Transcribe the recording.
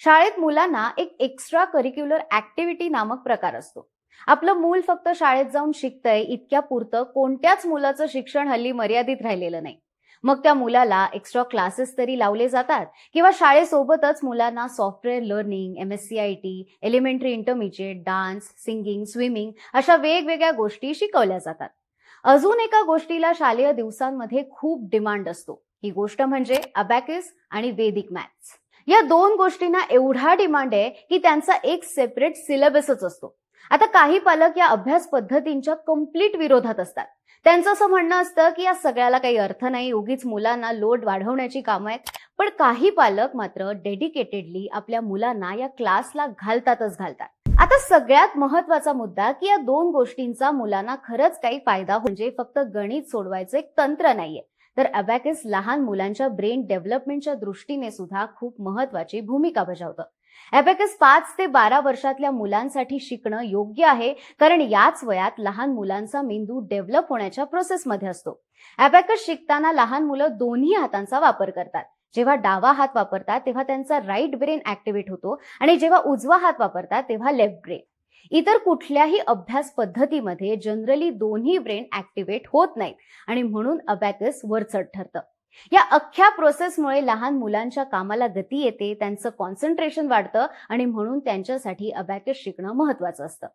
शाळेत मुलांना एक एक्स्ट्रा करिक्युलर ऍक्टिव्हिटी नामक प्रकार असतो. आपलं मूल फक्त शाळेत जाऊन शिकतंय इतक्या पुरतं कोणत्याच मुलाचं शिक्षण हल्ली मर्यादित राहिलेलं नाही. मग त्या मुलाला एक्स्ट्रा क्लासेस तरी लावले जातात किंवा शाळेसोबतच मुलांना software learning, MSCIT, elementary intermediate, dance, singing, swimming अशा वेगवेगळ्या गोष्टी शिकवल्या जातात. अजून एका गोष्टीला शालेय दिवसांमध्ये खूप डिमांड असतो. ही गोष्ट म्हणजे अबॅकस आणि वेदिक मॅथ्स. या दोन गोष्टींना एवढा डिमांड आहे की त्यांचा एक सेपरेट सिलेबसच असतो. आता काही पालक या अभ्यास पद्धतींच्या कम्प्लीट विरोधात असतात. त्यांचं असं म्हणणं असतं की या सगळ्याला काही अर्थ नाही, उगीच मुलांना लोड वाढवण्याची कामं आहेत. पण काही पालक मात्र डेडिकेटेडली आपल्या मुलांना या क्लासला घालतातच घालतात. आता सगळ्यात महत्वाचा मुद्दा की या दोन गोष्टींचा मुलांना खरंच काही फायदा म्हणजे फक्त गणित सोडवायचं एक तंत्र नाहीये, तर अबॅकस लहान मुलांच्या ब्रेन डेव्हलपमेंटच्या दृष्टीने सुद्धा खूप महत्वाची भूमिका बजावतं. अबॅकस 5 ते 12 वर्षातल्या मुलांसाठी शिकणं योग्य आहे, कारण याच वयात लहान मुलांचा मेंदू डेव्हलप होण्याच्या प्रोसेसमध्ये असतो. अबॅकस शिकताना लहान मुलं दोन्ही हातांचा वापर करतात. जेव्हा डावा हात वापरतात तेव्हा त्यांचा राईट ब्रेन ऍक्टिव्हेट होतो आणि जेव्हा उजवा हात वापरतात तेव्हा लेफ्ट ब्रेन. इतर कुठल्याही अभ्यास पद्धतीमध्ये जनरली दोन्ही ब्रेन ऍक्टिव्हेट होत नाहीत आणि म्हणून अबॅकस वरचढ ठरतं. या अख्ख्या प्रोसेसमुळे लहान मुलांच्या कामाला गती येते, त्यांचं कॉन्सन्ट्रेशन वाढतं आणि म्हणून त्यांच्यासाठी अबॅकस शिकणं महत्वाचं असतं.